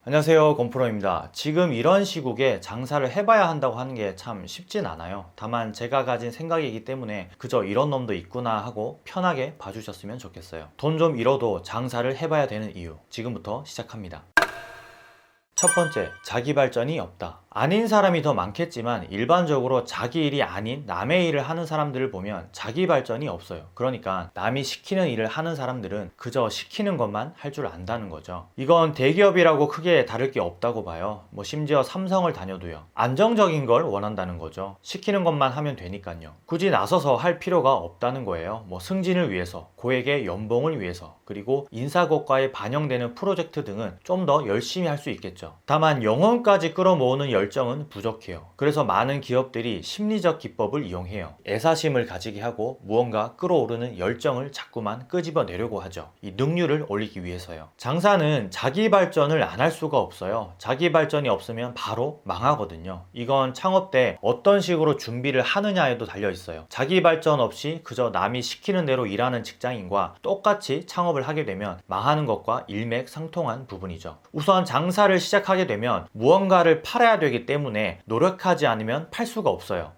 안녕하세요, 건프로입니다. 지금 이런 시국에 장사를 해봐야 한다고 하는 게 참 쉽진 않아요. 다만 제가 가진 생각이기 때문에 그저 이런 놈도 있구나 하고 편하게 봐주셨으면 좋겠어요. 돈 좀 잃어도 장사를 해봐야 되는 이유, 지금부터 시작합니다. 첫 번째, 자기 발전이 없다. 아닌 사람이 더 많겠지만 일반적으로 자기 일이 아닌 남의 일을 하는 사람들을 보면 자기 발전이 없어요. 그러니까 남이 시키는 일을 하는 사람들은 그저 시키는 것만 할 줄 안다는 거죠. 이건 대기업이라고 크게 다를 게 없다고 봐요. 심지어 삼성을 다녀도요. 안정적인 걸 원한다는 거죠. 시키는 것만 하면 되니까요. 굳이 나서서 할 필요가 없다는 거예요. 승진을 위해서, 고액의 연봉을 위해서, 그리고 인사고과에 반영되는 프로젝트 등은 좀 더 열심히 할 수 있겠죠. 다만 영혼까지 끌어모으는 열정은 부족해요. 그래서 많은 기업들이 심리적 기법을 이용해요. 애사심을 가지게 하고 무언가 끌어오르는 열정을 자꾸만 끄집어내려고 하죠. 이 능률을 올리기 위해서요. 장사는 자기 발전을 안 할 수가 없어요. 자기 발전이 없으면 바로 망하거든요. 이건 창업 때 어떤 식으로 준비를 하느냐에도 달려 있어요. 자기 발전 없이 그저 남이 시키는 대로 일하는 직장인과 똑같이 창업을 하게 되면 망하는 것과 일맥상통한 부분이죠. 우선 장사를 시작하게 되면 무언가를 팔아야 되기 때문에 노력하지 않으면 팔 수가 없어요.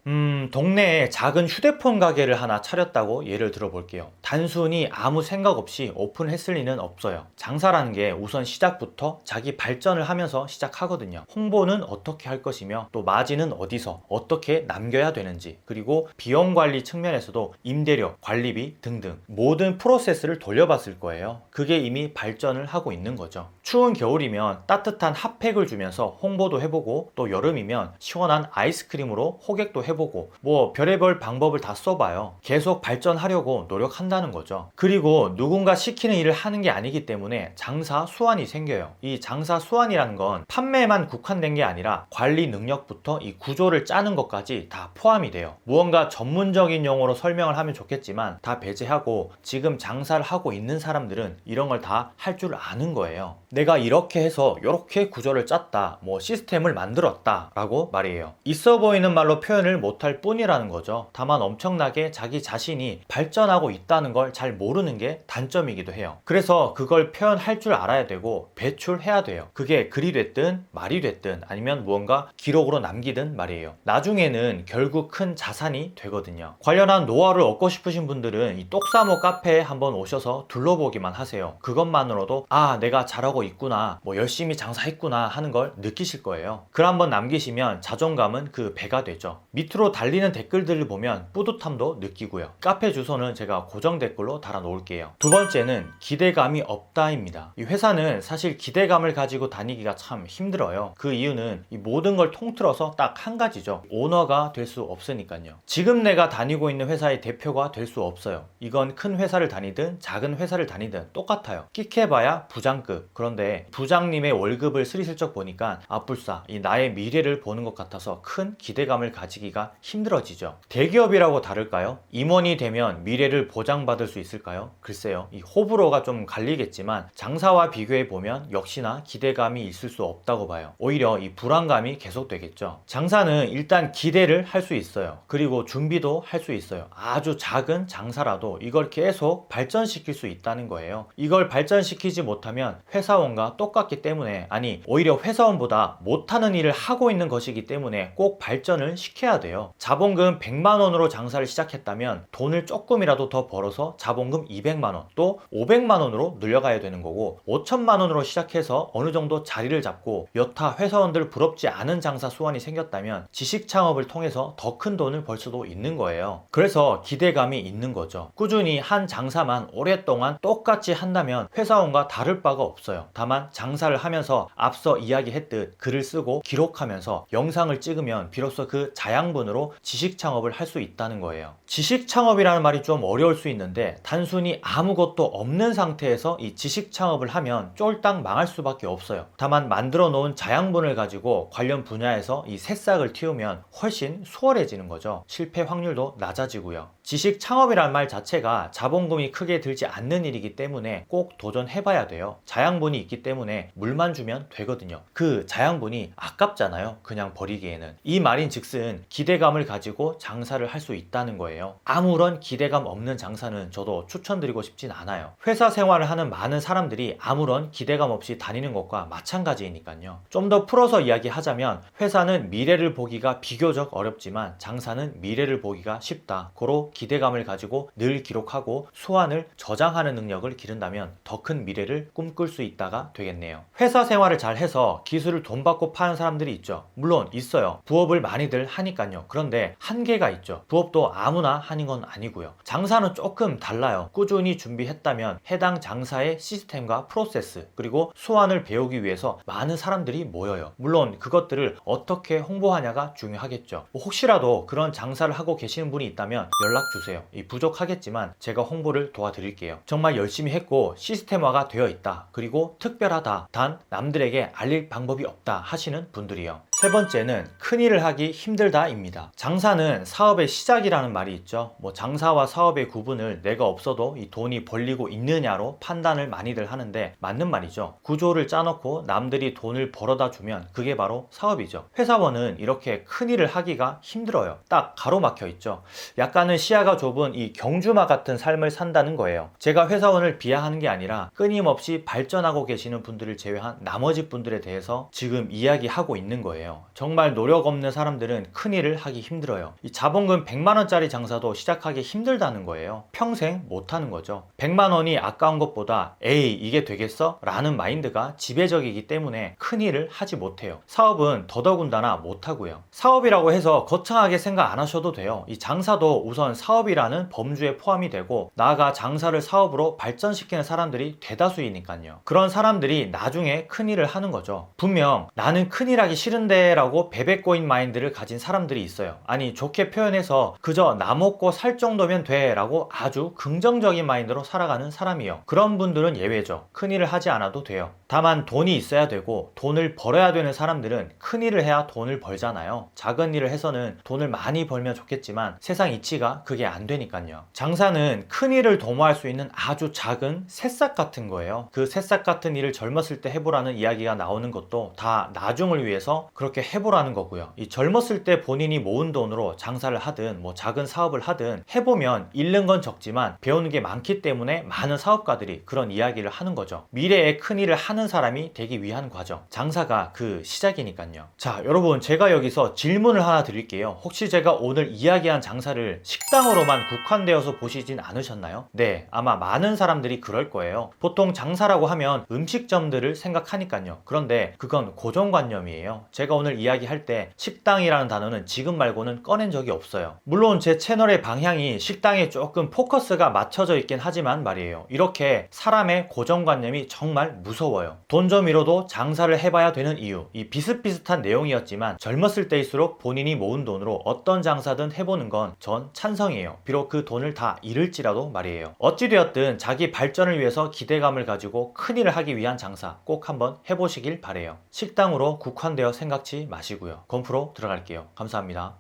동네에 작은 휴대폰 가게를 하나 차렸다고 예를 들어 볼게요. 단순히 아무 생각 없이 오픈했을 리는 없어요. 장사라는 게 우선 시작부터 자기 발전을 하면서 시작하거든요. 홍보는 어떻게 할 것이며 또 마진은 어디서 어떻게 남겨야 되는지, 그리고 비용 관리 측면에서도 임대료, 관리비 등등 모든 프로세스를 돌려봤을 거예요. 그게 이미 발전을 하고 있는 거죠. 추운 겨울이면 따뜻한 핫팩을 주면서 홍보도 해보고, 또 여름이면 시원한 아이스크림으로 호객도 해보고, 별의별 방법을 다 써봐요. 계속 발전하려고 노력한다는 거죠. 그리고 누군가 시키는 일을 하는 게 아니기 때문에 장사 수완이 생겨요. 이 장사 수완이라는 건 판매에만 국한된 게 아니라 관리 능력부터 이 구조를 짜는 것까지 다 포함이 돼요. 무언가 전문적인 용어로 설명을 하면 좋겠지만 다 배제하고 지금 장사를 하고 있는 사람들은 이런 걸 다 할 줄 아는 거예요. 내가 이렇게 해서 이렇게 구조를 짰다, 시스템을 만들었다 라고 말이에요. 있어 보이는 말로 표현을 못할 뿐이라는 거죠. 다만 엄청나게 자기 자신이 발전하고 있다는 걸 잘 모르는 게 단점이기도 해요. 그래서 그걸 표현할 줄 알아야 되고 배출해야 돼요. 그게 글이 됐든 말이 됐든 아니면 무언가 기록으로 남기든 말이에요. 나중에는 결국 큰 자산이 되거든요. 관련한 노하우를 얻고 싶으신 분들은 이 똑사모 카페에 한번 오셔서 둘러보기만 하세요. 그것만으로도 내가 잘하고 있구나, 열심히 장사했구나 하는 걸 느끼실 거예요. 글 한번 남기시면 자존감은 그 배가 되죠. 밑으로 달리는 댓글들을 보면 뿌듯함도 느끼고요. 카페 주소는 제가 고정 댓글로 달아 놓을게요. 두 번째는 기대감이 없다입니다. 이 회사는 사실 기대감을 가지고 다니기가 참 힘들어요. 그 이유는 이 모든 걸 통틀어서 딱 한 가지죠. 오너가 될 수 없으니까요. 지금 내가 다니고 있는 회사의 대표가 될 수 없어요. 이건 큰 회사를 다니든 작은 회사를 다니든 똑같아요. 끽해봐야 부장급. 그런데 부장님의 월급을 스리슬쩍 보니까 불사 이 나의 미래를 보는 것 같아서 큰 기대감을 가지기가 힘들어지죠. 대기업이라고 다를까요? 임원이 되면 미래를 보장받을 수 있을까요? 글쎄요. 이 호불호가 좀 갈리겠지만 장사와 비교해 보면 역시나 기대감이 있을 수 없다고 봐요. 오히려 이 불안감이 계속되겠죠. 장사는 일단 기대를 할 수 있어요. 그리고 준비도 할 수 있어요. 아주 작은 장사라도 이걸 계속 발전시킬 수 있다는 거예요. 이걸 발전시키지 못하면 회사원과 똑같기 때문에, 아니 오히려 회사원보다 못하는 일을 하고 있는 것이기 때문에 꼭 발전을 시켜야 돼요. 자본금 100만 원으로 장사를 시작했다면 돈을 조금이라도 더 벌어서 자본금 200만 원, 또 500만 원으로 늘려가야 되는 거고, 5천만 원으로 시작해서 어느 정도 자리를 잡고 여타 회사원들 부럽지 않은 장사 수완이 생겼다면 지식 창업을 통해서 더 큰 돈을 벌 수도 있는 거예요. 그래서 기대감이 있는 거죠. 꾸준히 한 장사만 오랫동안 똑같이 한다면 회사원과 다를 바가 없어요. 다만 장사를 하면서 앞서 이야기했듯 글을 쓰고 기록하면서 영상을 찍으면 비로소 그 자양분으로 지식 창업을 할 수 있다는 거예요. 지식 창업이라는 말이 좀 어려울 수 있는데, 단순히 아무것도 없는 상태에서 이 지식 창업을 하면 쫄딱 망할 수밖에 없어요. 다만 만들어 놓은 자양분을 가지고 관련 분야에서 이 새싹을 틔우면 훨씬 수월해지는 거죠. 실패 확률도 낮아지고요. 지식 창업이라는 말 자체가 자본금이 크게 들지 않는 일이기 때문에 꼭 도전해봐야 돼요. 자양분이 있기 때문에 물만 주면 되거든요. 그 자양분이 아깝잖아요. 그냥 버리기에는. 이 말인즉슨 기대감을 가지고 장사를 할 수 있다는 거예요. 아무런 기대감 없는 장사는 저도 추천드리고 싶진 않아요. 회사 생활을 하는 많은 사람들이 아무런 기대감 없이 다니는 것과 마찬가지이니까요. 좀 더 풀어서 이야기하자면 회사는 미래를 보기가 비교적 어렵지만 장사는 미래를 보기가 쉽다. 고로 기대감을 가지고 늘 기록하고 소환을 저장하는 능력을 기른다면 더 큰 미래를 꿈꿀 수 있다가 되겠네요. 회사 생활을 잘 해서 기술을 돈 받고 파는 사람들이 있죠. 물론 있어요. 부업을 많이들 하니까요. 그런데 한계가 있죠. 부업도 아무나 하는 건 아니고요. 장사는 조금 달라요. 꾸준히 준비했다면 해당 장사의 시스템과 프로세스 그리고 소환을 배우기 위해서 많은 사람들이 모여요. 물론 그것들을 어떻게 홍보하냐가 중요하겠죠. 혹시라도 그런 장사를 하고 계시는 분이 있다면 연락 주세요. 부족하겠지만 제가 홍보를 도와드릴게요. 정말 열심히 했고 시스템화가 되어 있다. 그리고 특별하다. 단 남들에게 알릴 방법이 없다 하시는 분들이요. 세 번째는 큰일을 하기 힘들다입니다. 장사는 사업의 시작이라는 말이 있죠. 장사와 사업의 구분을 내가 없어도 이 돈이 벌리고 있느냐로 판단을 많이들 하는데 맞는 말이죠. 구조를 짜놓고 남들이 돈을 벌어다 주면 그게 바로 사업이죠. 회사원은 이렇게 큰일을 하기가 힘들어요. 딱 가로막혀 있죠. 약간은 시야가 좁은 이 경주마 같은 삶을 산다는 거예요. 제가 회사원을 비하하는 게 아니라 끊임없이 발전하고 계시는 분들을 제외한 나머지 분들에 대해서 지금 이야기하고 있는 거예요. 정말 노력 없는 사람들은 큰일을 하기 힘들어요. 이 자본금 100만 원짜리 장사도 시작하기 힘들다는 거예요. 평생 못하는 거죠. 100만 원이 아까운 것보다 에이 이게 되겠어? 라는 마인드가 지배적이기 때문에 큰일을 하지 못해요. 사업은 더더군다나 못하고요. 사업이라고 해서 거창하게 생각 안 하셔도 돼요. 이 장사도 우선 사업이라는 범주에 포함이 되고 나아가 장사를 사업으로 발전시키는 사람들이 대다수이니까요. 그런 사람들이 나중에 큰일을 하는 거죠. 분명 나는 큰일하기 싫은데 라고 베베꼬인 마인드를 가진 사람들이 있어요. 아니 좋게 표현해서 그저 나 먹고 살 정도면 돼 라고 아주 긍정적인 마인드로 살아가는 사람이요. 그런 분들은 예외죠. 큰일을 하지 않아도 돼요. 다만 돈이 있어야 되고 돈을 벌어야 되는 사람들은 큰일을 해야 돈을 벌잖아요. 작은 일을 해서는 돈을 많이 벌면 좋겠지만 세상 이치가 그게 안 되니까요. 장사는 큰일을 도모할 수 있는 아주 작은 새싹 같은 거예요. 그 새싹 같은 일을 젊었을 때 해보라는 이야기가 나오는 것도 다 나중을 위해서 그렇게 해보라는 거고요. 이 젊었을 때 본인이 모은 돈으로 장사를 하든 작은 사업을 하든 해보면 잃는 건 적지만 배우는 게 많기 때문에 많은 사업가들이 그런 이야기를 하는 거죠. 미래에 큰일을 하는 사람이 되기 위한 과정. 장사가 그 시작이니까요. 자, 여러분 제가 여기서 질문을 하나 드릴게요. 혹시 제가 오늘 이야기한 장사를 식당으로만 국한되어서 보시진 않으셨나요? 네, 아마 많은 사람들이 그럴 거예요. 보통 장사라고 하면 음식점들을 생각하니까요. 그런데 그건 고정관념이에요. 제가 오늘 이야기할 때 식당이라는 단어는 지금 말고는 꺼낸 적이 없어요. 물론 제 채널의 방향이 식당에 조금 포커스가 맞춰져 있긴 하지만 말이에요. 이렇게 사람의 고정관념이 정말 무서워요. 돈 좀 잃어도 장사를 해봐야 되는 이유. 이 비슷비슷한 내용이었지만 젊었을 때일수록 본인이 모은 돈으로 어떤 장사든 해보는 건 전 찬성이에요. 비록 그 돈을 다 잃을지라도 말이에요. 어찌되었든 자기 발전을 위해서 기대감을 가지고 큰일을 하기 위한 장사 꼭 한번 해보시길 바래요. 식당으로 국한되어 생각지 마시고요. 건프로 들어갈게요. 감사합니다.